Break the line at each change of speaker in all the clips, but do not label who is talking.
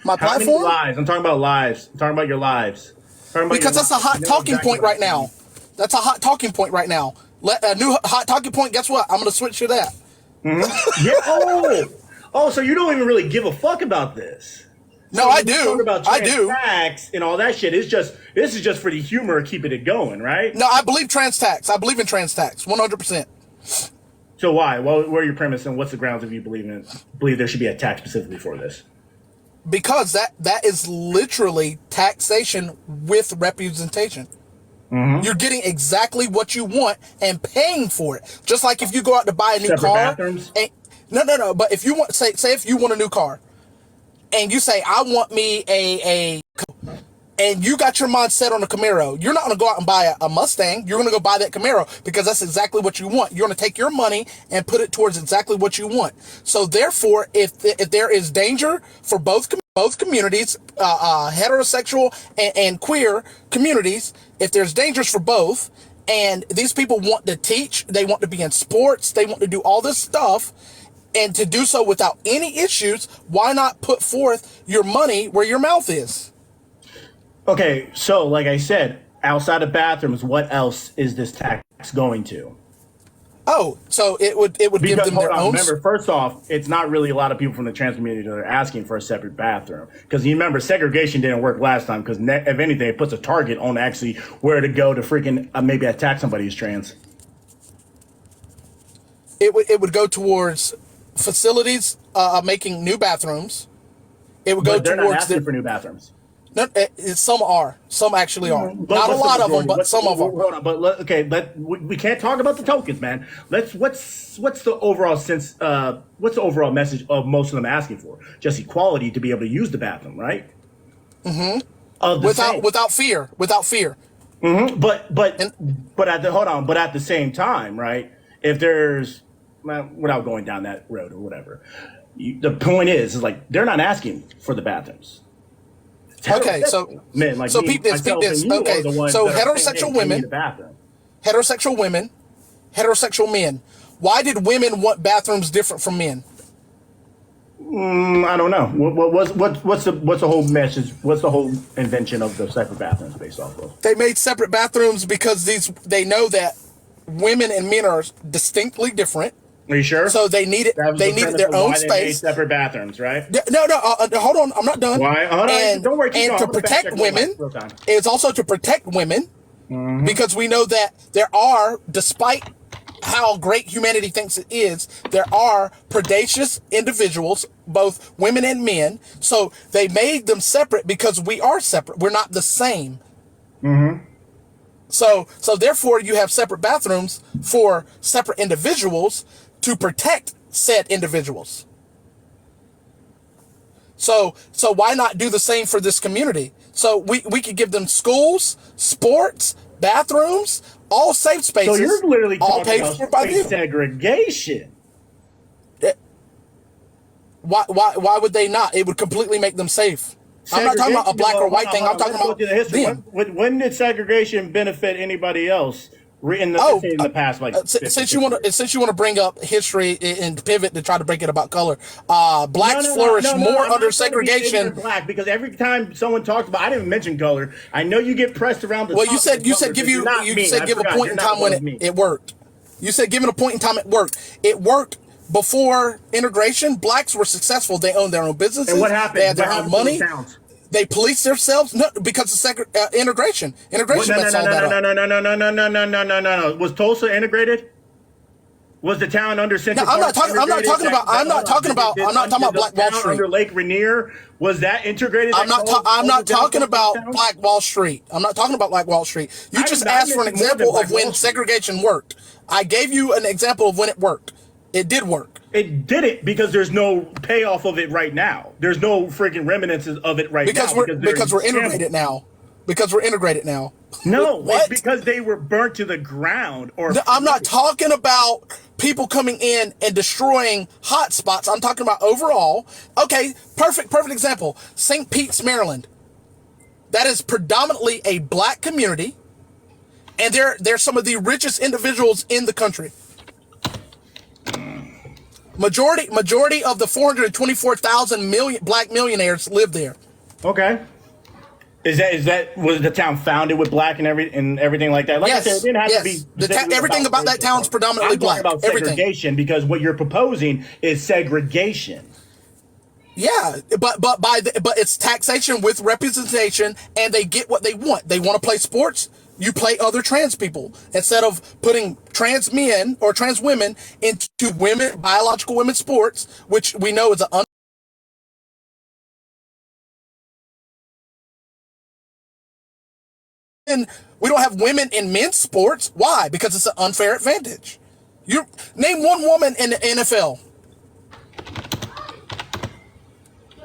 My
How many
platform?
lives? I'm talking about lives. I'm talking about your lives.
Because that's a hot talking point right now. That's a hot talking point right now. A new hot talking point, guess what? I'm going to switch to that.
Yeah. Oh, so you don't even really give a fuck about this.
No,
So
I
when you
do.
talk about
I
trans
do.
tax and all that shit. This is just for the humor, keeping it going, right?
No, I believe trans tax. I believe in trans tax, 100%.
So why? What are your premise and what's the grounds of you believe there should be a tax specifically for this?
Because that is literally taxation with representation. You're getting exactly what you want and paying for it. Just like if you go out to buy a new
Separate
car.
bathrooms?
No. But if you want, say if you want a new car, and you say I want me and you got your mind set on a Camaro, you're not going to go out and buy a Mustang. You're going to go buy that Camaro because that's exactly what you want. You're going to take your money and put it towards exactly what you want. So therefore, if there is danger for both communities, heterosexual and queer communities, if there's dangers for both, and these people want to teach, they want to be in sports, they want to do all this stuff, and to do so without any issues, why not put forth your money where your mouth is?
Okay, so like I said, outside of bathrooms, what else is this tax going to?
Oh, so it would give them their own.
Remember, first off, it's not really a lot of people from the trans community that are asking for a separate bathroom, because you remember segregation didn't work last time. Because if anything, it puts a target on actually where to go to freaking maybe attack somebody who's trans.
It would go towards facilities making new bathrooms. It would go
They're
towards
not asking for new bathrooms.
No, some are. Some actually are. Not a lot of them, but some of them.
Hold on, but we can't talk about the tokens, man. What's the overall sense? What's the overall message of most of them asking for? Just equality to be able to use the bathroom, right?
Without fear.
But at the same time, right? If there's without going down that road or whatever, the point is like they're not asking for the bathrooms.
Okay, so
men like
so
me,
peep this. Okay, so heterosexual women, heterosexual men. Why did women want bathrooms different from men?
I don't know. What's the whole message? What's the whole invention of the separate bathrooms based off of?
They made separate bathrooms because they know that women and men are distinctly different.
Are you sure?
So they needed their own space.
They made separate bathrooms, right?
No. Hold on, I'm not done.
Why? Hold on. Don't worry.
And to protect women, it's also to protect women because we know that there are, despite how great humanity thinks it is, there are predacious individuals, both women and men. So they made them separate because we are separate. We're not the same. So therefore, you have separate bathrooms for separate individuals to protect said individuals. So why not do the same for this community? So we could give them schools, sports, bathrooms, all safe spaces.
So you're literally
all
talking
paid for
about
by
segregation.
Why would they not? It would completely make them safe. I'm not talking about a black or white thing. I'm talking about them.
When did segregation benefit anybody else? In the past, like
since you want to bring up history and pivot to try to break it about color, blacks flourish more under segregation.
Black, because every time someone talks about, I didn't even mention color. I know you get pressed around.
Well, you said give a point in time when it worked. You said given a point in time it worked. It worked before integration. Blacks were successful. They owned their own businesses.
And what happened?
They had their own money. They police themselves because of integration. Integration messed all that up.
No. Was Tulsa integrated? Was the town under Central Park?
I'm not talking about Black Wall Street.
Under Lake Rainier, was that integrated?
I'm not talking about Black Wall Street. I'm not talking about Black Wall Street. You just asked for an example of when segregation worked. I gave you an example of when it worked. It did work.
It didn't because there's no payoff of it right now. There's no freaking remnants of it right now.
Because we're integrated now. Because we're integrated now.
No, it's because they were burnt to the ground.
I'm not talking about people coming in and destroying hot spots. I'm talking about overall. Okay, perfect example. St. Pete's, Maryland. That is predominantly a black community, and they're some of the richest individuals in the country. Majority of the 424,000 black millionaires live there.
Okay. Is that was the town founded with black and everything like that? Like I said, it didn't have to be
everything about that town's predominantly
I'm
black.
talking about segregation because what you're proposing is segregation.
Yeah, but it's taxation with representation, and they get what they want. They want to play sports. You play other trans people instead of putting trans men or trans women into biological women's sports, which we know is and we don't have women in men's sports. Why? Because it's an unfair advantage. You name one woman in the NFL.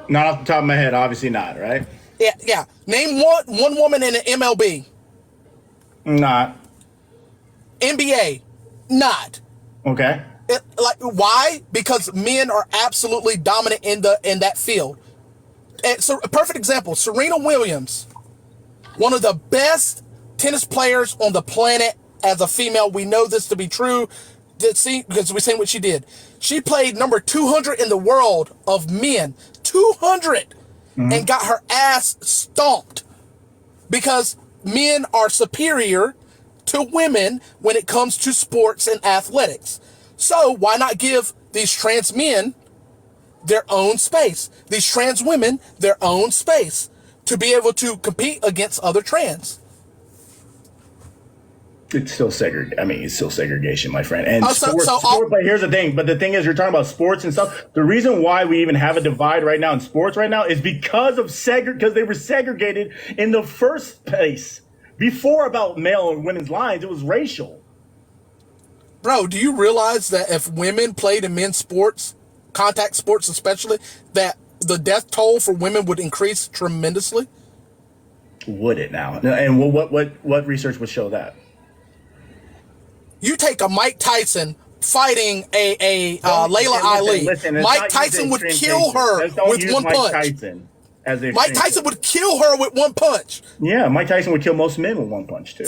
Not off the top of my head, obviously not, right?
Yeah. Name one woman in the MLB.
Not.
NBA. Not.
Okay.
Why? Because men are absolutely dominant in that field. And so a perfect example, Serena Williams, one of the best tennis players on the planet as a female. We know this to be true because we've seen what she did. She played number 200 in the world of men. 200. And got her ass stomped because men are superior to women when it comes to sports and athletics. So why not give these trans men their own space, these trans women their own space to be able to compete against other trans?
It's still it's still segregation, my friend. And but here's the thing. But the thing is, you're talking about sports and stuff. The reason why we even have a divide right now in sports right now is because of because they were segregated in the first place. Before about male and women's lines, it was racial.
Bro, do you realize that if women played in men's sports, contact sports especially, that the death toll for women would increase tremendously?
Would it now? And what research would show that?
You take a Mike Tyson fighting a Layla Ali. Mike Tyson would kill her with one punch. Mike Tyson would kill her with one punch.
Yeah, Mike Tyson would kill most men with one punch too.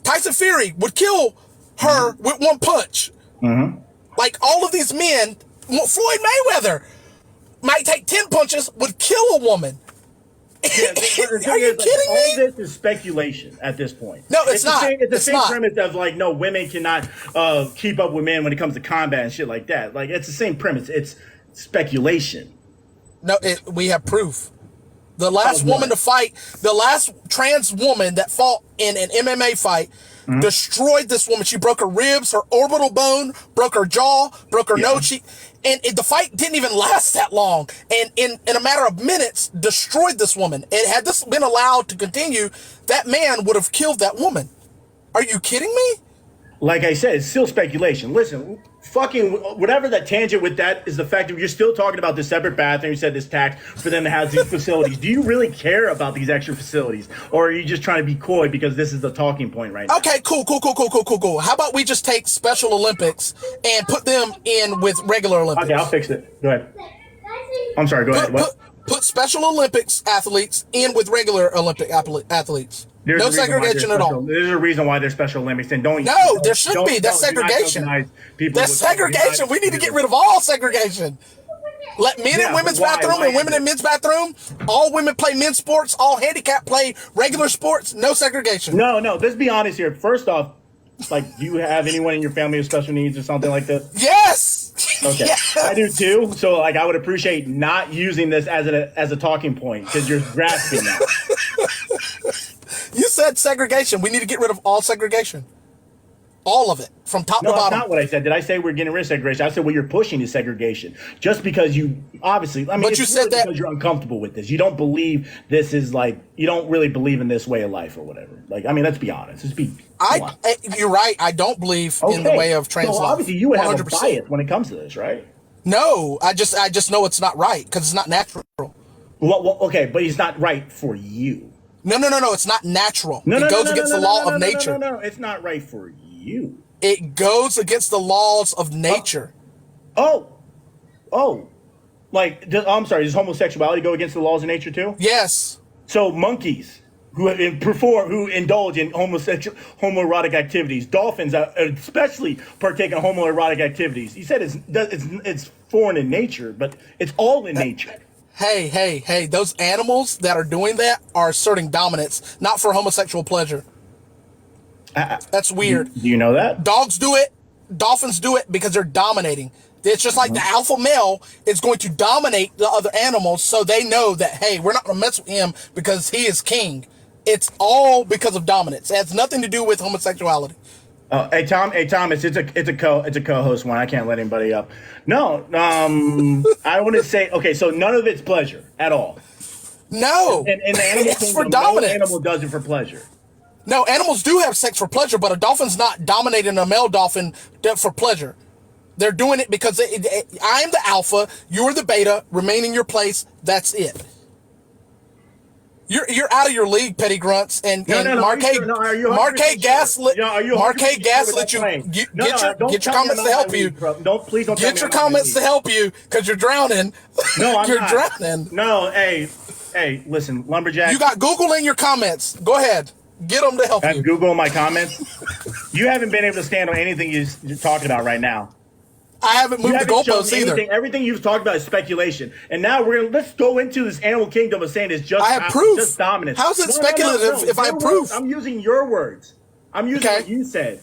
Tyson Fury would kill her with one punch. Like all of these men, Floyd Mayweather might take 10 punches, would kill a woman. Are you kidding me?
All this is speculation at this point.
No, it's not.
It's the same premise of no, women cannot keep up with men when it comes to combat and shit like that. Like it's the same premise. It's speculation.
No, we have proof. The last woman to fight, the last trans woman that fought in an MMA fight, destroyed this woman. She broke her ribs, her orbital bone, broke her jaw, broke her nose. And the fight didn't even last that long. And in a matter of minutes, destroyed this woman. And had this been allowed to continue, that man would have killed that woman. Are you kidding me?
Like I said, it's still speculation. Listen, fucking whatever that tangent with that is the fact that you're still talking about this separate bathroom. You said this tax for them to have these facilities. Do you really care about these extra facilities? Or are you just trying to be coy because this is the talking point right now?
Okay, cool. How about we just take Special Olympics and put them in with regular Olympics?
Okay, I'll fix it. Go ahead. I'm sorry, go ahead. What?
Put Special Olympics athletes in with regular Olympic athletes. No segregation at all.
There's a reason why there's Special Olympics, and
there should be. That's segregation. That's segregation. We need to get rid of all segregation. Let men in women's bathroom and women in men's bathroom. All women play men's sports. All handicapped play regular sports. No segregation.
No. Let's be honest here. First off, do you have anyone in your family with special needs or something like this?
Yes.
Okay, yes. I do too. So I would appreciate not using this as a talking point because you're grasping that.
You said segregation. We need to get rid of all segregation. All of it, from top to bottom. No, that's
not what I said. Did I say we're getting rid of segregation? I said what you're pushing is segregation. Just because you obviously, but you said that because you're uncomfortable with this. You don't believe this is you don't really believe in this way of life or whatever. Let's be honest.
You're right. I don't believe in the way of trans life.
Obviously, you would have a bias when it comes to this, right?
No, I just know it's not right because it's not natural.
Well, okay, but it's not right for you.
No, it's not natural. It goes against the law of nature.
No, it's not right for you.
It goes against the laws of nature.
I'm sorry, does homosexuality go against the laws of nature too?
Yes.
So monkeys, who indulge in homoerotic activities. Dolphins especially partake in homoerotic activities. He said it's foreign in nature, but it's all in nature.
Hey, those animals that are doing that are asserting dominance, not for homosexual pleasure. That's weird.
Do you know that?
Dogs do it, dolphins do it because they're dominating. It's just like the alpha male is going to dominate the other animals, so they know that, hey, we're not going to mess with him because he is king. It's all because of dominance. It has nothing to do with homosexuality.
Oh, hey Thomas, it's a co-host one. I can't let anybody up. No, I want to say, okay, so none of it's pleasure at all.
No,
and the animal
it's for dominance.
No animal does it for pleasure.
No, animals do have sex for pleasure, but a dolphin's not dominating a male dolphin for pleasure. They're doing it because I am the alpha, you're the beta, remain in your place, that's it. You're out of your league, Petty Grunts, and Marquet gaslit you. Get your comments to help you.
Please don't
get your comments to help you because you're drowning.
No, I'm
you're
not.
drowning.
No, hey, listen, Lumberjack.
You got Google in your comments. Go ahead, get them to help you.
Google in my comments. You haven't been able to stand on anything you're talking about right now.
I haven't moved the goalposts either.
Everything you've talked about is speculation. And now let's go into this animal kingdom of saying it's just,
I have proof.
Just dominance.
How's it speculative if I have proof?
I'm using your words. I'm using what you said.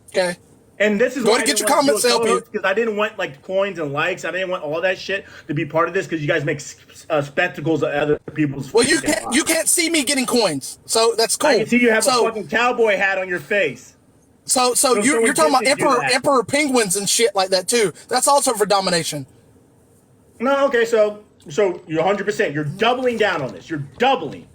Okay.
And this is
why I get your comments to help you,
because I didn't want like coins and likes. I didn't want all that shit to be part of this because you guys make spectacles of other people's.
Well, you can't see me getting coins, so that's cool.
I can see you have a fucking cowboy hat on your face.
So you're talking about emperor penguins and shit like that too. That's also for domination.
No, okay, so you're 100%. You're doubling down on this. You're doubling.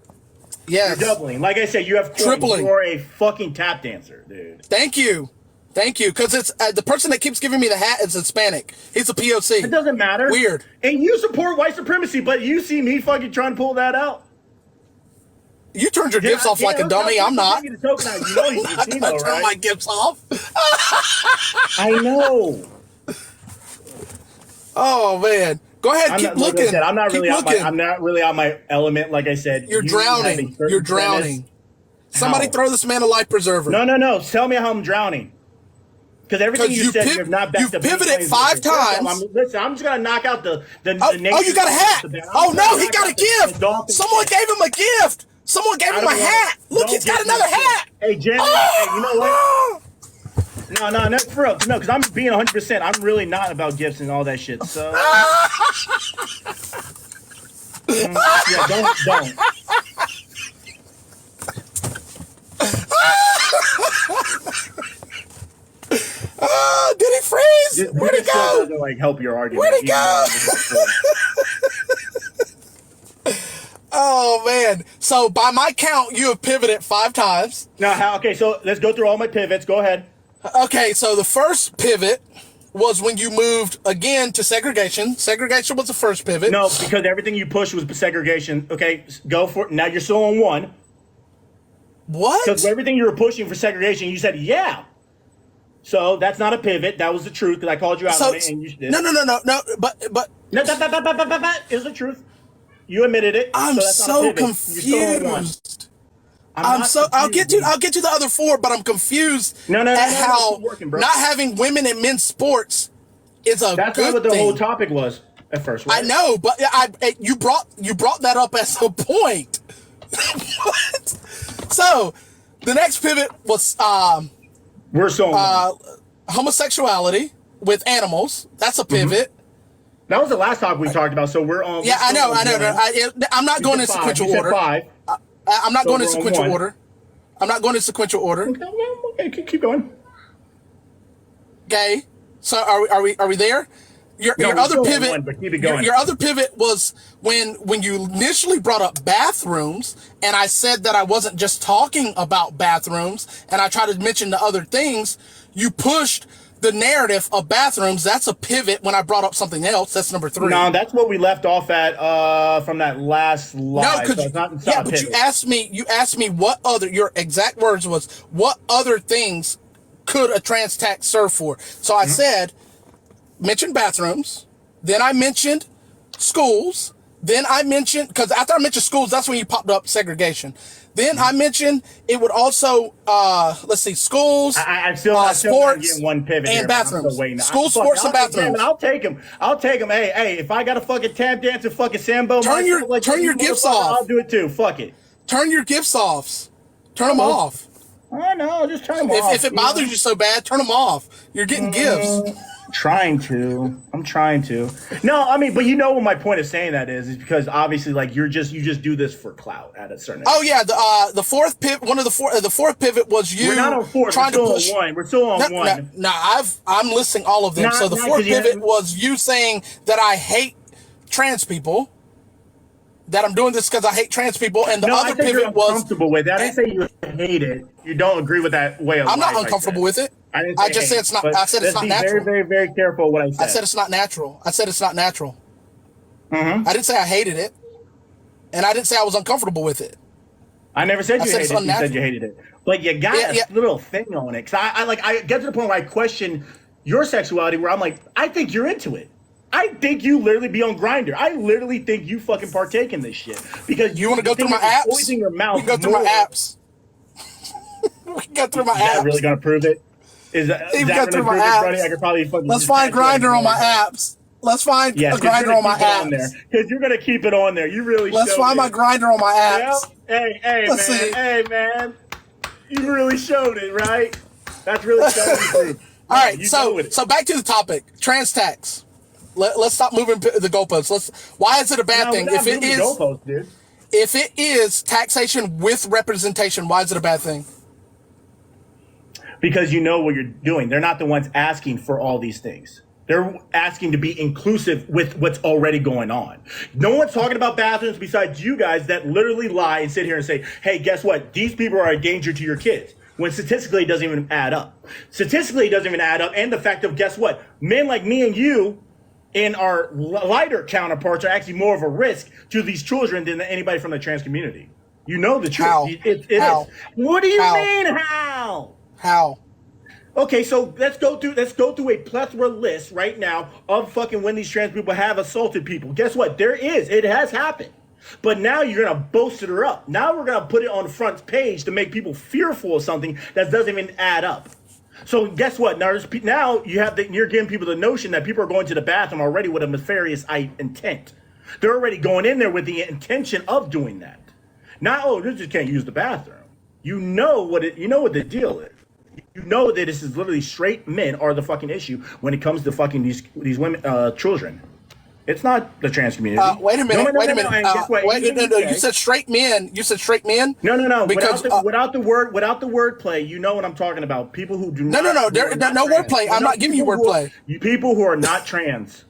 Yes.
You're doubling. Like I said, you have
tripling.
You're a fucking tap dancer, dude.
Thank you. Because it's the person that keeps giving me the hat is Hispanic. He's a POC.
It doesn't matter.
Weird.
And you support white supremacy, but you see me fucking trying to pull that out.
You turned your gifts off like a dummy. I'm not.
You know he's Latino, right?
Turn my gifts off.
I know.
Oh man, go ahead. Keep looking.
Like I'm not really on my element. Like I said,
you're drowning. You're drowning. Somebody throw this man a life preserver.
No. Tell me how I'm drowning. Because everything you said, you've not backed up.
You've pivoted 5 times.
Listen, I'm just gonna knock out the
Oh, you got a hat. Oh no, he got a gift. Someone gave him a gift. Someone gave him a hat. Look, he's got another hat.
Hey, Jen, hey, you know what? No, not for real. No, because I'm being 100%. I'm really not about gifts and all that shit. So, yeah, don't.
Did he freeze? Where'd he go?
Doesn't like help your argument.
Where'd he go? Oh man! So by my count, you have pivoted 5 times.
Now, okay, so let's go through all my pivots. Go ahead.
Okay, so the first pivot was when you moved again to segregation. Segregation was the first pivot.
No, because everything you pushed was segregation. Okay, go for it. Now you're still on 1.
What?
Because everything you were pushing for segregation, you said yeah. So that's not a pivot. That was the truth because I called you out on it and you did.
No. But
no, is the truth. You admitted it.
I'm so confused. I'll get to the other 4, but I'm confused at how not having women in men's sports is a
That's
good
not what the
thing.
whole topic was at first. Right?
I know, but you brought that up as a point. What? So the next pivot was
we're so
homosexuality with animals. That's a pivot.
Mm-hmm. That was the last topic we talked about. So we're on.
Yeah, I know. I'm not going in sequential order.
5.
I'm not going in sequential order. I'm not going in sequential order.
Okay, keep going.
Okay. So are we there? Your other pivot.
One, but keep it going.
Your other pivot was when you initially brought up bathrooms, and I said that I wasn't just talking about bathrooms, and I tried to mention the other things. You pushed the narrative of bathrooms. That's a pivot when I brought up something else. That's number 3.
No, that's what we left off at from that last live.
No,
so
but you asked me what other, your exact words was, what other things could a trans tax serve for? So I said, mentioned bathrooms, then I mentioned schools, Then I mentioned, because after I mentioned schools, that's when you popped up segregation. Then I mentioned it would also, let's see, schools,
I'm still
sports,
getting one pivot here,
and
man. I'm still
bathrooms.
waiting.
School, sports, and bathrooms.
I'll take him. I'll take him. Hey, if I got to fucking tap dance and fucking Sambo,
Turn your gifts off.
I'll do it too. Fuck it.
Turn your gifts off. Turn them off.
I know. Just turn them off.
If it bothers you so bad, turn them off. You're getting gifts.
I'm trying to. No, I mean, but you know what my point of saying that is because obviously, like you just do this for clout at a certain.
Oh yeah, the fourth pivot. The fourth pivot was you.
We're not on four.
Trying
We're still
to push.
on one. We're still on one.
No, I'm listing all of them. So the fourth pivot was you saying that I hate trans people. That I'm doing this because I hate trans people, and the other pivot was
uncomfortable with that. I didn't say you hate it. You don't agree with that way of life.
I'm not uncomfortable with it. I just said it's not. I said it's not natural.
Very, very, very careful what I said.
I said it's not natural. I said it's not natural.
Mm-hmm.
I didn't say I hated it, and I didn't say I was uncomfortable with it.
I never said you hated it. You said you hated it, but you got a little thing on it. Cause I get to the point where I question your sexuality, where I'm like, I think you're into it. I think you literally be on Grindr. I literally think you fucking partake in this shit because
you want to go through my apps.
Poison your mouth.
We can go through my apps. We can go through my apps.
Is that really gonna prove it? Is that really prove it, buddy? I could probably fucking.
Let's find Grindr on my apps. Let's find a Grindr on my apps.
Because you're gonna keep it on there. You really.
Let's find my Grindr on my apps.
Yep. Hey, Let's man. See. Hey, man. You really showed it, right? That's really showing.
All right. So back to the topic. Trans tax. Let's stop moving the goalposts. Why is it a bad thing? If it is,
goalposts, dude.
If it is taxation with representation, why is it a bad thing?
Because you know what you're doing. They're not the ones asking for all these things. They're asking to be inclusive with what's already going on. No one's talking about bathrooms besides you guys that literally lie and sit here and say, hey, guess what? These people are a danger to your kids. When statistically it doesn't even add up. Statistically it doesn't even add up. And the fact of, guess what? Men like me and you and our lighter counterparts are actually more of a risk to these children than anybody from the trans community. You know the truth.
How?
It is. What do you mean how?
How?
Okay, so let's go through a plethora list right now of fucking when these trans people have assaulted people. Guess what? It has happened. But now you're gonna boast it up. Now we're gonna put it on the front page to make people fearful of something that doesn't even add up. So guess what? Now you're giving people the notion that people are going to the bathroom already with a nefarious intent. They're already going in there with the intention of doing that. Not, they just can't use the bathroom. You know what the deal is. You know that this is literally straight men are the fucking issue when it comes to fucking these women, children. It's not the trans community.
Wait a minute. You said straight men. You said straight men.
No. Because without the wordplay, you know what I'm talking about. People who do not.
No. There's no wordplay. I'm not giving you wordplay.
People who are not trans.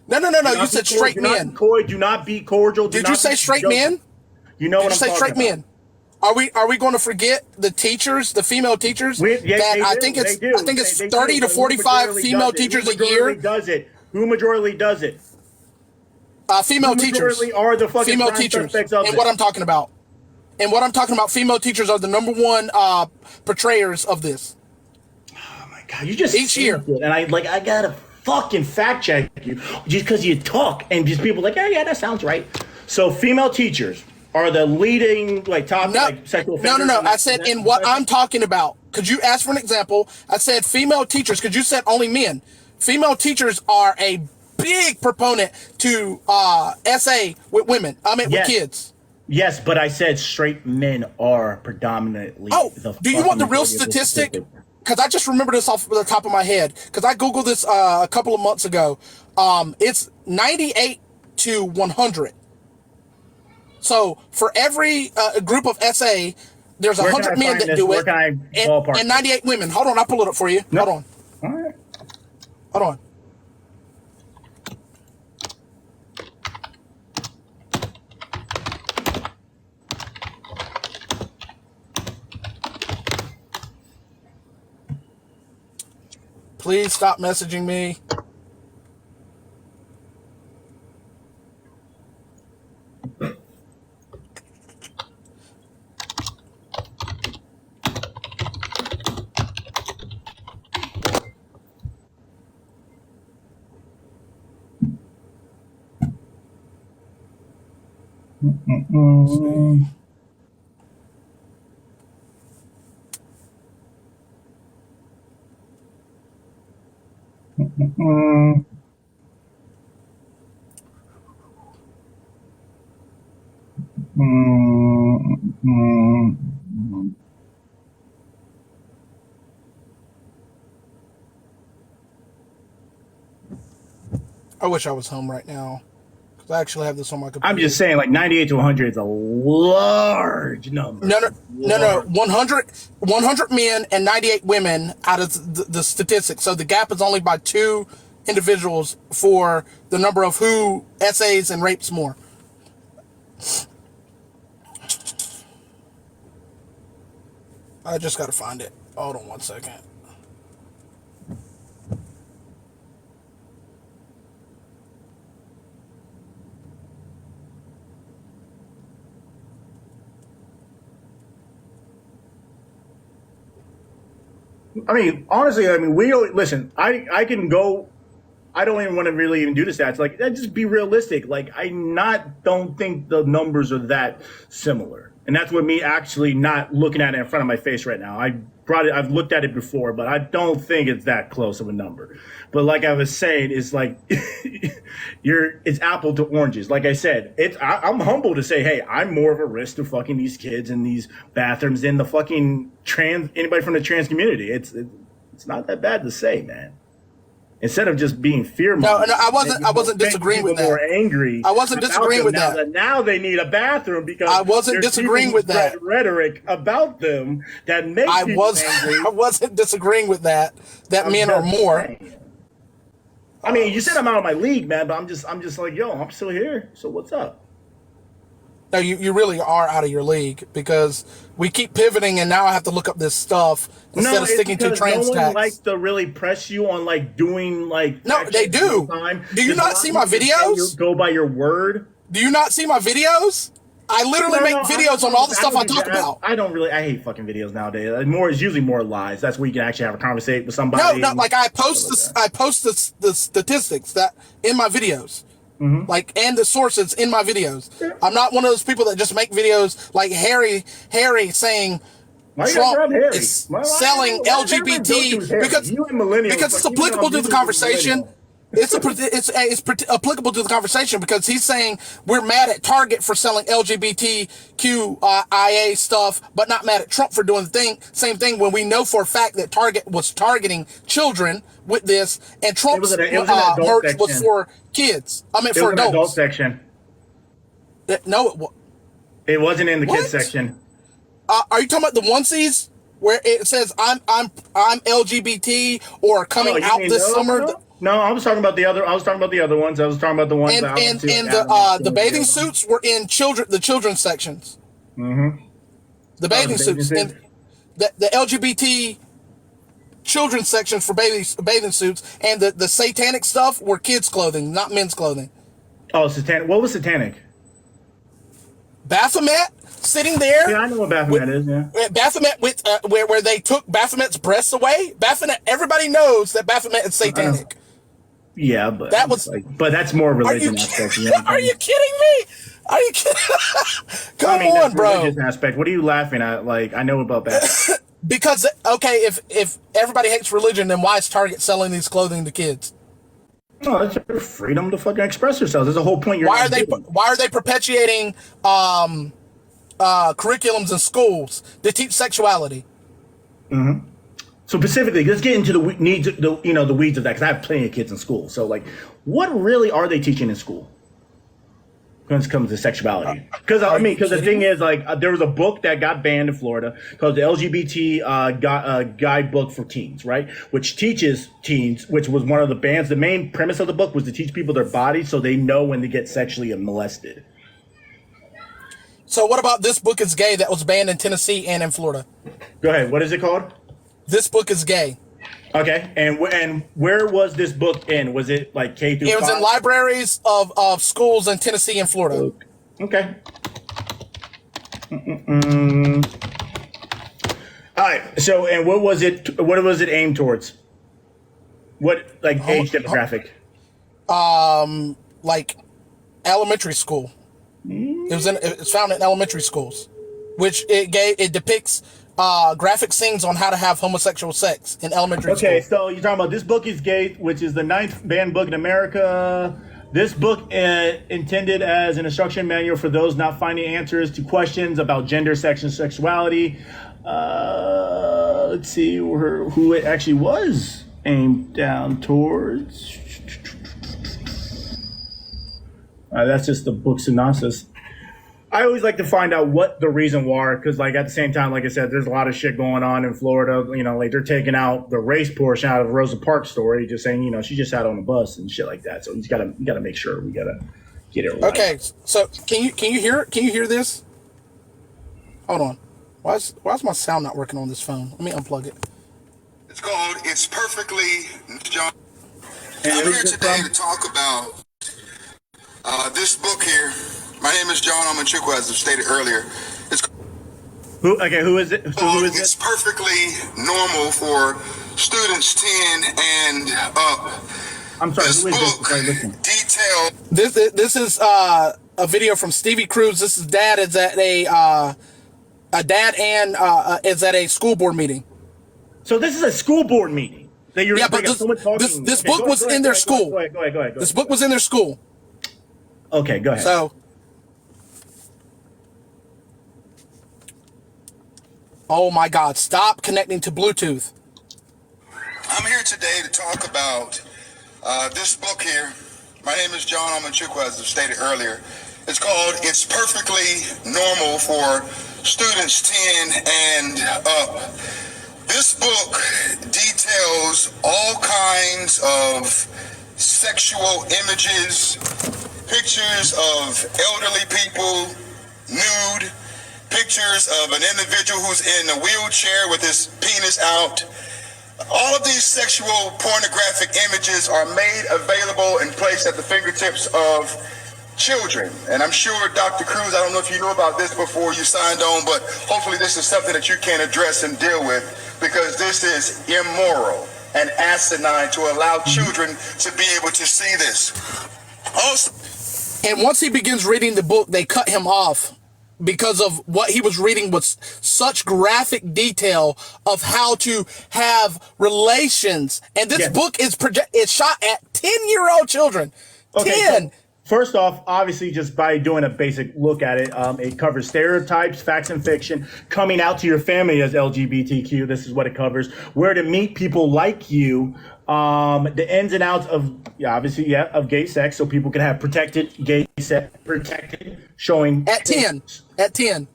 No. You said straight men.
Do not be cordial.
Did you say straight men?
You know what I'm talking about. Did you say straight men?
Are we going to forget the teachers, the female teachers? I think it's 30 to 45 female teachers a year.
Who majority does it?
Female teachers
are the fucking
female teachers, and what I'm talking about. Female teachers are the number one portrayers of this.
Oh my god! You just
each year,
and I gotta fucking fact check you just because you talk and just people like, yeah, that sounds right. So female teachers are the leading top sexual offenders.
No. I said in what I'm talking about. Could you ask for an example? I said female teachers because you said only men. Female teachers are a big proponent to SA with women. With kids.
Yes, but I said straight men are predominantly.
Oh, do you want the real statistic? Because I just remember this off the top of my head. Because I Googled this a couple of months ago. It's 98 to 100. So for every group of SA, there's 100 men that do it, and 98 women. Hold on, I'll pull it up for you.
Nope.
Hold on.
All right.
Hold on. Please stop messaging me. Let's see. I wish I was home right now because I actually have this on my computer.
I'm just saying, like 98 to 100 is a large number.
No. 100 men and 98 women out of the statistics. So the gap is only by 2 individuals for the number of who essays and rapes more. I just got to find it. Hold on one second.
I mean, honestly, I mean, we don't listen. I can go. I don't even want to really even do the stats. Like, just be realistic. Like, don't think the numbers are that similar, and that's what me actually not looking at it in front of my face right now. I've looked at it before, but I don't think it's that close of a number. But like I was saying, it's like it's apple to oranges. Like I said, I'm humble to say, hey, I'm more of a risk to fucking these kids in these bathrooms than the fucking anybody from the trans community. It's not that bad to say, man. Instead of just being fear mongering.
No, I wasn't disagreeing with that.
More angry.
I wasn't disagreeing with that.
Now they need a bathroom because
I wasn't disagreeing with that.
Rhetoric about them that makes people angry.
I wasn't disagreeing with that. That men are more.
I mean, you said I'm out of my league, man, but I'm just like, yo, I'm still here. So what's up?
No, you really are out of your league because we keep pivoting, and now I have to look up this stuff instead of sticking to trans
no
tax.
one likes to really press you on like doing like.
No, they do. Do you not see my videos?
Go by your word.
Do you not see my videos? I literally make videos on all the stuff I talk about.
I hate fucking videos nowadays. It's usually more lies. That's where you can actually have a conversation with somebody.
No, like I post the statistics that in my videos. Mm-hmm. Like, and the sources in my videos. Yeah. I'm not one of those people that just make videos like Harry saying Trump is selling LGBT because it's applicable to the conversation. It's applicable to the conversation because he's saying we're mad at Target for selling LGBTQ IA stuff, but not mad at Trump for doing the same thing when we know for a fact that Target was targeting children with this, and Trump's merch was for kids. I mean, for adults.
Adult section.
No,
it wasn't in the kids section.
Are you talking about the onesies where it says I'm LGBT or coming out this summer?
No, I was talking about the other. I was talking about the other ones. I was talking about the ones.
And the bathing suits were in the children's sections.
Mm-hmm.
The bathing suits and the LGBT children's sections for bathing suits, and the satanic stuff were kids' clothing, not men's clothing.
Oh, satanic! What was satanic?
Baphomet sitting there.
Yeah, I know what Baphomet is. Yeah,
Baphomet with where they took Baphomet's breasts away. Baphomet. Everybody knows that Baphomet is satanic.
Yeah, but
that was.
But that's more religion aspect.
Are you kidding me? Are you kidding? Come on, bro.
Religious aspect. What are you laughing at? Like, I know about that.
Because okay, if everybody hates religion, then why is Target selling these clothing to kids?
No, it's your freedom to fucking express yourselves. There's a whole point.
Why are they perpetuating curriculums in schools that teach sexuality?
Mm-hmm. So specifically, let's get into the weeds of that, because I have plenty of kids in school. So, like, what really are they teaching in school when it comes to sexuality? Because the thing is, like, there was a book that got banned in Florida called the LGBT Guidebook for Teens, right? Which teaches teens, which was one of the bans. The main premise of the book was to teach people their bodies so they know when to get sexually molested.
So what about This Book is Gay that was banned in Tennessee and in Florida?
Go ahead. What is it called?
This Book is Gay.
Okay, and where was this book in? Was it like K through 5?
It was in libraries of schools in Tennessee and Florida.
Okay. All right. So, and what was it? What was it aimed towards? What age demographic?
Like elementary school. It's found in elementary schools, which it depicts graphic scenes on how to have homosexual sex in elementary school.
Okay, so you're talking about This Book is Gay, which is the 9th banned book in America. This book intended as an instruction manual for those not finding answers to questions about gender, sex, and sexuality. Let's see who it actually was aimed down towards. That's just the book synopsis. I always like to find out what the reason why, because like at the same time, like I said, there's a lot of shit going on in Florida. You know, like they're taking out the race portion out of Rosa Parks' story, just saying, you know, she just sat on a bus and shit like that. So you gotta make sure we gotta get it right.
Okay, so can you hear this? Hold on. Why's my sound not working on this phone? Let me unplug it.
It's called It's Perfectly John. I'm here today to talk about this book here. My name is John Amanchukwu, as I stated earlier.
Who is it? Who is
It's
it?
perfectly normal for students 10 and up.
I'm sorry,
This
who is this?
book
Sorry, listen.
details.
This is a video from Stevie Cruz. This is dad is at is at a school board meeting.
So this is a school board meeting that you're
but this book was in their school.
Go ahead.
This book was in their school.
Okay, go ahead.
So, oh my God! Stop connecting to Bluetooth.
I'm here today to talk about this book here. My name is John Amanchukwu, as I stated earlier. It's called It's Perfectly Normal for Students 10 and Up. This book details all kinds of sexual images, pictures of elderly people nude, pictures of an individual who's in a wheelchair with his penis out. All of these sexual pornographic images are made available and placed at the fingertips of children. And I'm sure, Dr. Cruz, I don't know if you knew about this before you signed on, but hopefully this is something that you can address and deal with, because this is immoral and asinine to allow children to be able to see this. Also,
and once he begins reading the book, they cut him off because of what he was reading was such graphic detail of how to have relations. And this book is shot at 10-year-old children.
Okay,
10.
so first off, obviously, just by doing a basic look at it, it covers stereotypes, facts, and fiction, coming out to your family as LGBTQ. This is what it covers. Where to meet people like you, the ins and outs of, of gay sex, so people can have protected gay sex, showing
At 10. At 10.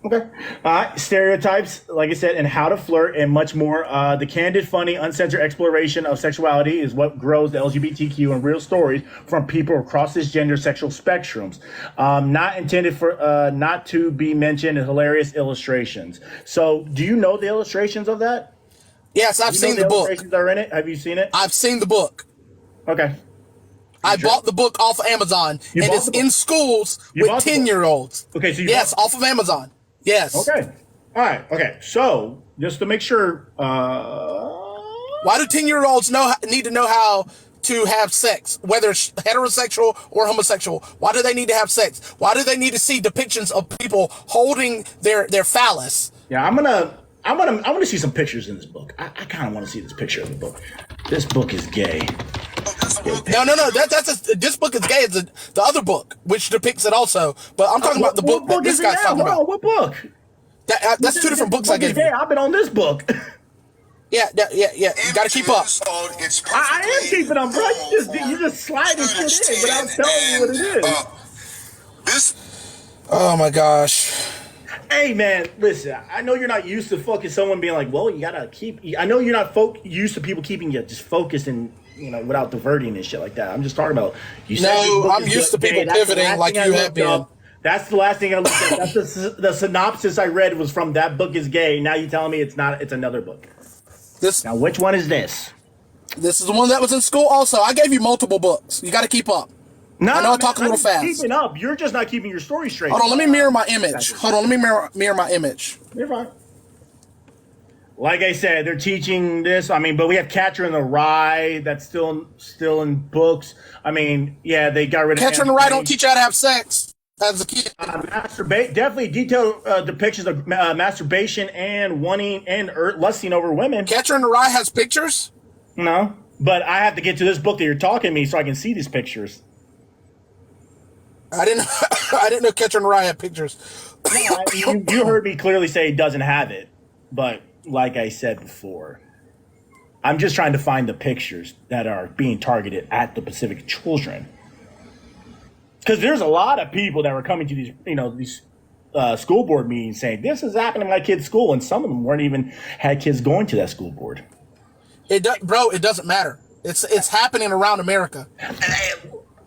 Okay. Stereotypes, like I said, and how to flirt and much more. The candid, funny, uncensored exploration of sexuality is what grows the LGBTQ and real stories from people across this gender sexual spectrums. Not intended for, not to be mentioned in hilarious illustrations. So do you know the illustrations of that?
Yes, I've seen the book.
Illustrations are in it? Have you seen it?
I've seen the book.
Okay.
I bought the book off of Amazon, and it's in schools with 10-year-olds.
Okay, so
off of Amazon. Yes.
Okay. All right. Okay. So just to make sure,
why do 10-year-olds need to know how to have sex, whether it's heterosexual or homosexual? Why do they need to have sex? Why do they need to see depictions of people holding their phallus?
Yeah, I want to see some pictures in this book. I kind of want to see this picture of the book. This book is gay.
No. This book is gay. It's the other book, which depicts it also. But I'm talking about the book that this guy's talking about.
What book?
That's two different books I gave you.
I've been on this book.
Yeah. You got to keep up.
I am keeping up, bro. You just sliding shit in without telling me what it is.
Oh my gosh.
Hey man, listen. I know you're not used to fucking someone being like, "Well, you gotta keep." I know you're not used to people keeping you just focused and without diverting and shit like that. I'm just talking about you.
No, I'm used to people pivoting like you have been.
That's the last thing I looked at. That's the synopsis I read was from That Book is Gay. Now you're telling me it's not. It's another book. Now which one is this?
This is the one that was in school. Also, I gave you multiple books. You got to keep up.
No,
I know I talk a little fast.
Keeping up. You're just not keeping your story straight.
Hold on, let me mirror my image. Let me mirror my image.
You're fine. Like I said, they're teaching this. I mean, but we have Catcher in the Rye that's still in books. I mean, yeah, they got rid of
Catcher in the Rye don't teach you how to have sex. as a kid?
Definitely detailed depictions of masturbation and wanting and lusting over women.
Catcher in the Rye has pictures?
No, but I have to get to this book that you're talking to me so I can see these pictures.
I didn't I didn't know Catcher in the Rye had pictures.
You heard me clearly say it doesn't have it, but like I said before, I'm just trying to find the pictures that are being targeted at the Pacific children. Because there's a lot of people that were coming to these school board meetings saying, this is happening in my kid's school, and some of them weren't even had kids going to that school board.
It doesn't matter. It's happening around America.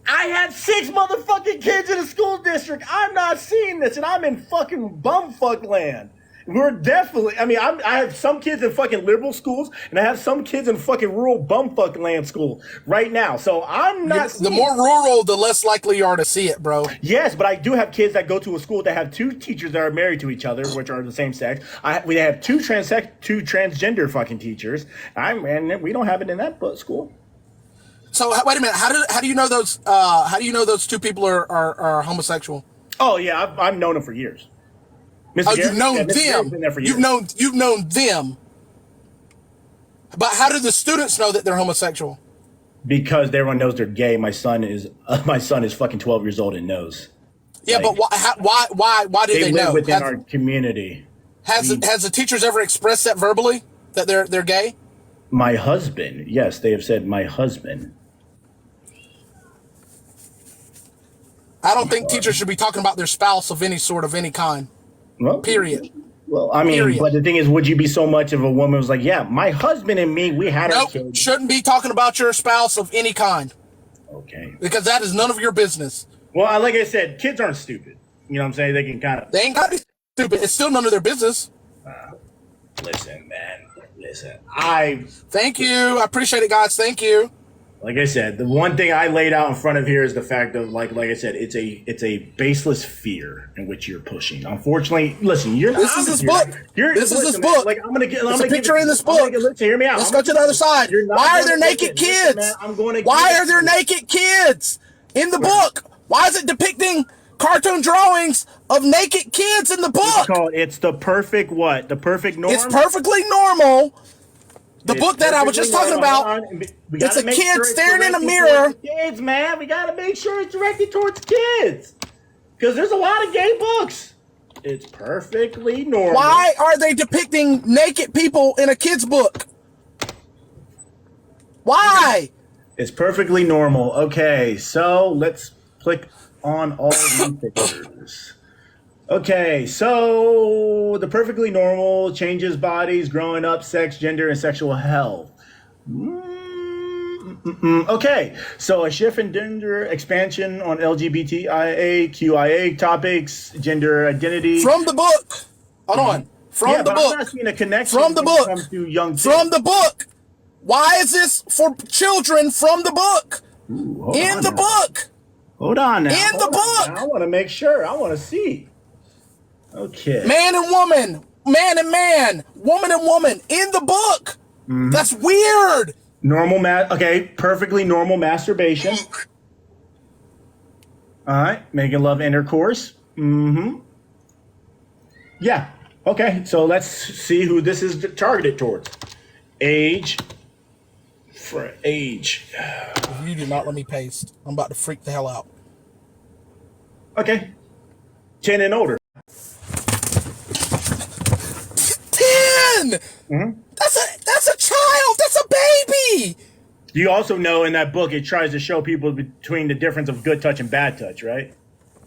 I had 6 motherfucking kids in a school district. I'm not seeing this, and I'm in fucking bumfuck land. We're definitely, I have some kids in fucking liberal schools, and I have some kids in fucking rural bumfuck land school right now. So I'm not
The more rural, the less likely you are to see it, bro.
Yes, but I do have kids that go to a school that have 2 teachers that are married to each other, which are the same sex. We have 2 transgender fucking teachers, and we don't have it in that school.
So wait a minute. How do you know those? How do you know those 2 people are homosexual?
Oh yeah, I've known them for years. Mr.
You've known them.
Been there for years.
You've known them. But how do the students know that they're homosexual?
Because everyone knows they're gay. My son is fucking 12 years old and knows.
Yeah,
like,
but why do they know?
Live within our community.
Has the teachers ever expressed that verbally that they're gay?
My husband, yes, they have said my husband.
I don't think teachers should be talking about their spouse of any sort of any kind.
Well,
period.
Well, but the thing is, would you be so much of a woman who's like, yeah, my husband and me, we had our kids?
Shouldn't be talking about your spouse of any kind.
Okay.
Because that is none of your business.
Well, like I said, kids aren't stupid. You know what I'm saying? They can kind of...
They ain't got to be stupid. It's still none of their business.
Listen, man. Listen.
Thank you. I appreciate it, guys. Thank you.
Like I said, the one thing I laid out in front of here is the fact of like I said, it's a baseless fear in which you're pushing. Unfortunately, listen, you're not.
This is this book. This is this book.
Like I'm gonna get.
There's a picture in this book.
Hear me out.
Let's go to the other side. Why are there naked kids? Why are there naked kids in the book? Why is it depicting cartoon drawings of naked kids in the book?
It's the perfect what? The perfect norm.
It's perfectly normal. The book that I was just talking about, it's a kid staring in a mirror.
Kids, man, we gotta make sure it's directed towards kids, because there's a lot of gay books. It's perfectly normal.
Why are they depicting naked people in a kid's book? Why?
It's perfectly normal. Okay, so let's click on all these pictures. Okay, so the perfectly normal changes bodies, growing up, sex, gender, and sexual health. Okay, so a shift in gender expansion on LGBTQIA topics, gender identity.
From the book. Hold on. From the book.
I'm not seeing a connection
from the book.
To young kids.
From the book. Why is this for children from the book?
Ooh,
in the book.
Hold on now.
In the book.
I want to make sure. I want to see. Okay.
Man and woman, man and man, woman and woman in the book. Mm-hmm. That's weird.
Okay, perfectly normal masturbation. All right, making love intercourse. Mm-hmm. Yeah. Okay, so let's see who this is targeted towards. Age. For age.
You do not let me paste. I'm about to freak the hell out.
Okay. 10 and older.
10! Mm-hmm. That's a child! That's a baby!
You also know in that book it tries to show people between the difference of good touch and bad touch, right?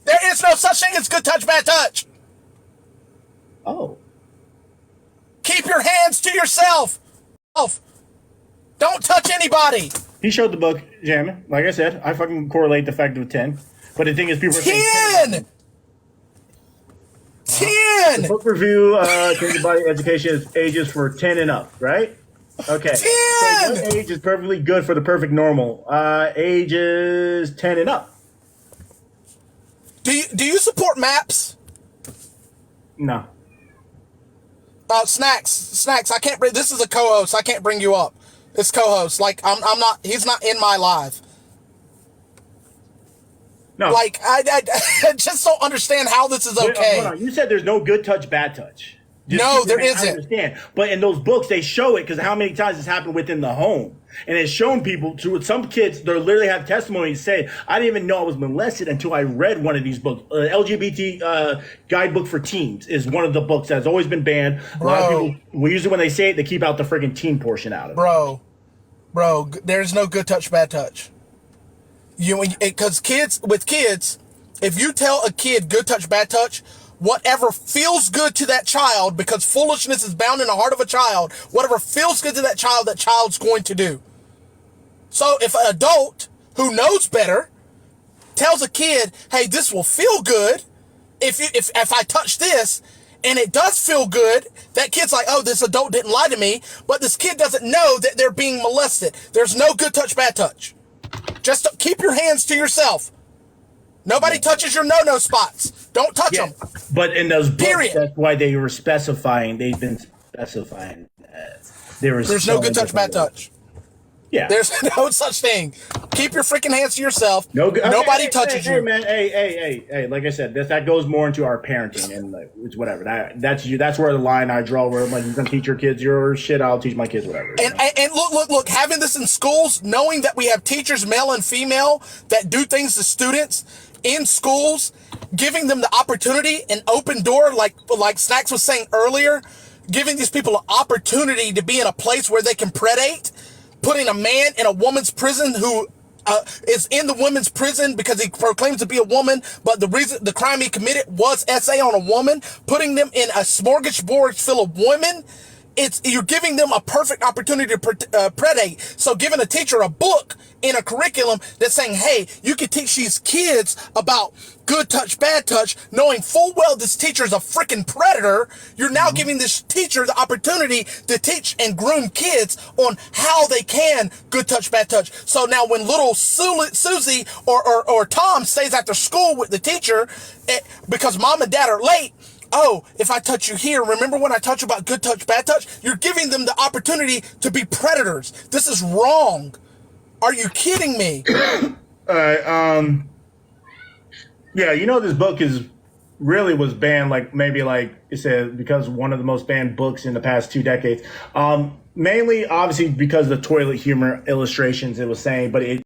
There is no such thing as good touch, bad touch!
Oh.
Keep your hands to yourself! Don't touch anybody!
He showed the book, Jamie. Like I said, I fucking correlate the fact of 10. But the thing is, people are saying 10! 10! The book review, Changing Body Education is ages for 10 and up, right? Okay. 10! So what age is perfectly good for the perfect normal? Ages 10 and up.
Do you support MAPS?
No.
Snacks. I can't bring. This is a co-host. I can't bring you up. It's co-host. Like I'm not. He's not in my live.
No.
Like, I just don't understand how this is okay.
Hold on. You said there's no good touch, bad touch.
No, there isn't.
I understand. But in those books, they show it because how many times it's happened within the home. And it's shown people to some kids, they literally have testimonies saying, I didn't even know I was molested until I read one of these books. LGBT Guidebook for Teens is one of the books that's always been banned. A lot of people, usually when they say it, they keep out the friggin' teen portion out of it.
Bro, there's no good touch, bad touch. Because with kids, if you tell a kid good touch, bad touch, whatever feels good to that child, because foolishness is bound in the heart of a child, whatever feels good to that child's going to do. So if an adult who knows better tells a kid, hey, this will feel good if I touch this, and it does feel good, that kid's like, oh, this adult didn't lie to me, but this kid doesn't know that they're being molested. There's no good touch, bad touch. Just keep your hands to yourself. Nobody touches your no-no spots. Don't touch them.
But in those books,
Period.
That's why they were specifying. They've been specifying that
there's no good touch, bad touch.
Yeah.
There's no such thing. Keep your freaking hands to yourself. Nobody touches you.
Hey, man. Hey. Like I said, that goes more into our parenting and like, it's whatever. That's where the line I draw. Where like, you can teach your kids your shit. I'll teach my kids whatever.
And look. Having this in schools, knowing that we have teachers, male and female, that do things to students in schools, giving them the opportunity, an open door, like Snacks was saying earlier, giving these people an opportunity to be in a place where they can predate. Putting a man in a woman's prison who is in the women's prison because he proclaims to be a woman, but the crime he committed was SA on a woman. Putting them in a smorgasbord full of women, you're giving them a perfect opportunity to predate. So giving a teacher a book in a curriculum that's saying, hey, you can teach these kids about good touch, bad touch, knowing full well this teacher is a freaking predator. You're now giving this teacher the opportunity to teach and groom kids on how they can good touch, bad touch. So now when little Susie or Tom stays after school with the teacher because mom and dad are late, oh, if I touch you here, remember when I taught you about good touch, bad touch? You're giving them the opportunity to be predators. This is wrong. Are you kidding me?
All right. Yeah, this book was banned, like maybe like it said, because one of the most banned books in the past 2 decades. Mainly, obviously, because of the toilet humor illustrations it was saying, but it.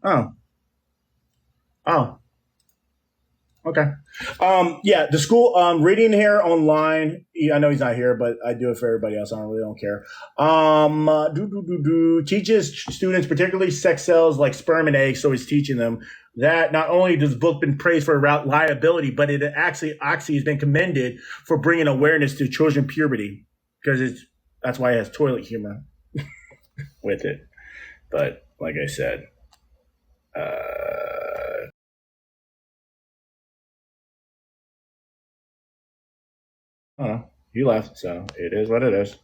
Oh. Okay. Yeah, the school reading here online. I know he's not here, but I do it for everybody else. I really don't care. Teaches students, particularly sex cells like sperm and eggs. So he's teaching them that not only does the book been praised for liability, but it actually has been commended for bringing awareness to children puberty because that's why it has toilet humor with it. But like I said, he left, so it is what it is.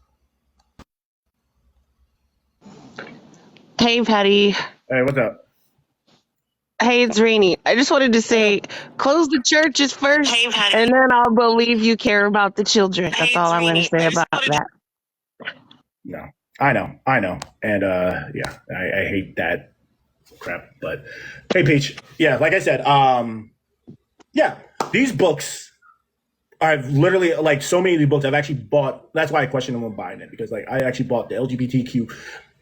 Hey, Patty.
Hey, what's up?
Hey, it's Rainy. I just wanted to say, close the churches first, and then I'll believe you care about the children. That's all I'm going to say about that.
No, I know. And, yeah, I hate that crap. But, hey, Peach. Yeah, like I said, yeah, these books, I've literally, like, so many of these books I've actually bought. That's why I question them on buying it, because, like, I actually bought the LGBTQ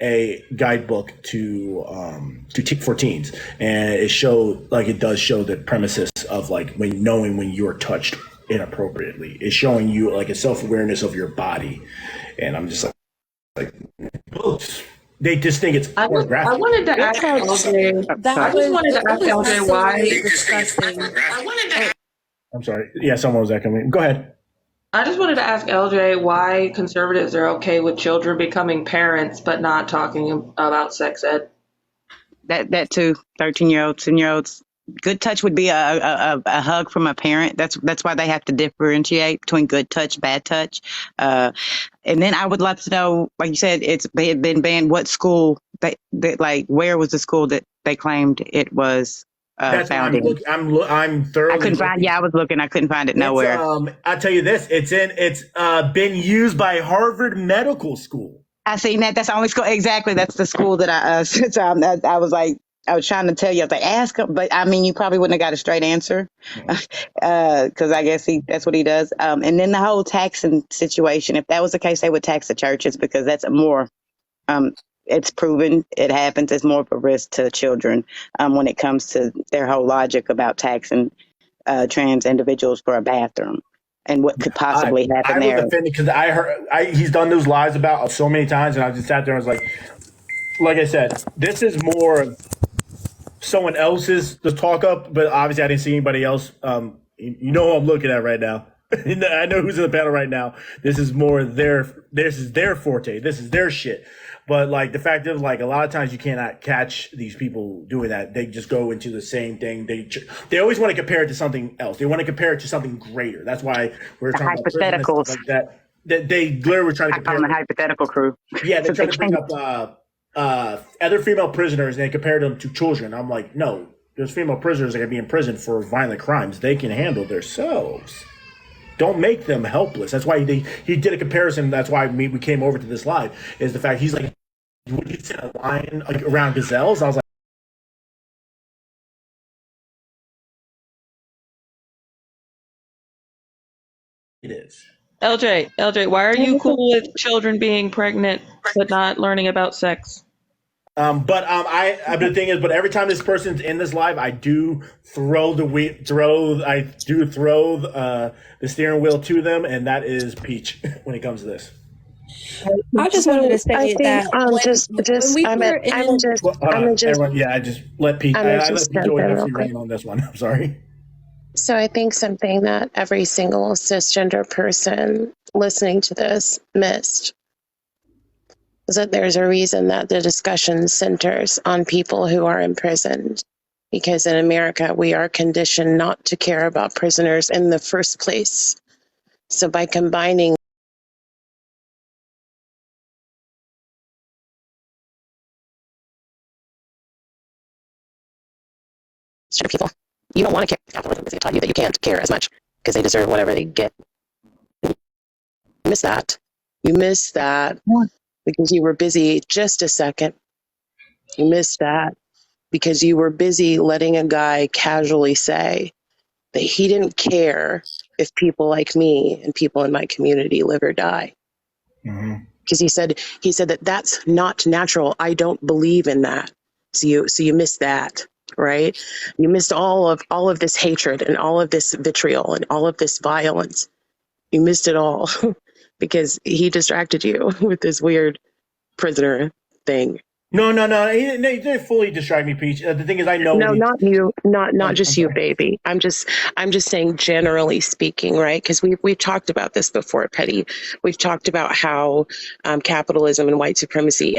a guidebook for teens, and it does show the premises of like knowing when you're touched inappropriately. It's showing you like a self-awareness of your body, and I'm just like books. They just think it's pornographic.
I wanted to ask LJ why disgusting.
I'm sorry. Yeah, someone was echoing me. Go ahead.
I just wanted to ask LJ why conservatives are okay with children becoming parents, but not talking about sex ed.
That too, 13-year-olds, 10-year-olds. Good touch would be a hug from a parent. That's why they have to differentiate between good touch, bad touch. And then I would love to know, like you said, they had been banned. What school? Where was the school that they claimed it was?
That's
found
I'm thoroughly.
I couldn't find. Yeah, I was looking. I couldn't find it nowhere.
I'll tell you this. It's been used by Harvard Medical School.
I seen that. That's the only school. Exactly. That's the school that I was like, I was trying to tell you, I was like, ask him, but I mean, you probably wouldn't have got a straight answer, because I guess that's what he does. And then the whole taxing situation, if that was the case, they would tax the churches because that's more, it's proven it happens. It's more of a risk to children when it comes to their whole logic about taxing trans individuals for a bathroom and what could possibly happen
I was
there.
offended because I heard he's done those lies about so many times, and I just sat there and was like I said, this is more of someone else's the talk up, but obviously I didn't see anybody else. You know who I'm looking at right now. I know who's in the panel right now. This is more this is their forte. This is their shit. But like the fact is, like a lot of times you cannot catch these people doing that. They just go into the same thing. They always want to compare it to something else. They want to compare it to something greater. That's why we're talking about prison and stuff like that. They literally were trying to compare.
I'm the hypothetical crew.
Yeah, they're trying to bring up other female prisoners and they compare them to children. I'm like, no, there's female prisoners that can be in prison for violent crimes. They can handle themselves. Don't make them helpless. That's why he did a comparison. That's why we came over to this live. Is the fact he's like, would you sit a lion like, around gazelles? I was like, it is.
LJ, why are you cool with children being pregnant but not learning about sex?
But the thing is, but every time this person's in this live, I do throw the steering wheel to them, and that is Peach when it comes to this.
I just wanted to say that
everyone, yeah, I just let Peach. I let Peach rain on this one. I'm sorry.
So I think something that every single cisgender person listening to this missed is that there's a reason that the discussion centers on people who are imprisoned. Because in America, we are conditioned not to care about prisoners in the first place. So by combining people, you don't want to care. Capitalism has taught you that you can't care as much because they deserve whatever they get. You miss that. You miss that because you were busy. Just a second. You missed that because you were busy letting a guy casually say that he didn't care if people like me and people in my community live or die. Because he said that that's not natural. I don't believe in that. So you missed that, right? You missed all of this hatred and all of this vitriol and all of this violence. You missed it all because he distracted you with this weird prisoner thing.
No. He didn't fully distract me, Peach. The thing is, I know.
No, not you. Not just you, baby. I'm just saying, generally speaking, right? Because we've talked about this before, Petty. We've talked about how capitalism and white supremacy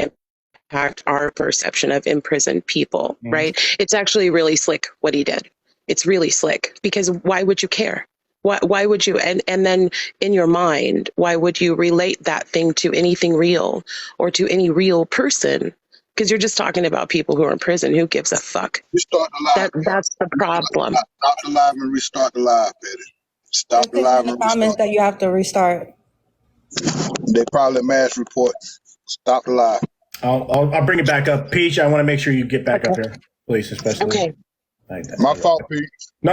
impact our perception of imprisoned people, right? It's actually really slick what he did. It's really slick because why would you care? Why would you? And then in your mind, why would you relate that thing to anything real or to any real person? Because you're just talking about people who are in prison. Who gives a fuck?
Restart the live.
That's the problem.
Stop the live and restart the live, Petty. Stop the live and
comments
restart.
that you have to restart.
They probably mass report. Stop the live.
I'll bring it back up, Peach. I want to make sure you get back up here, please, especially.
Okay.
My fault, Pete.
No,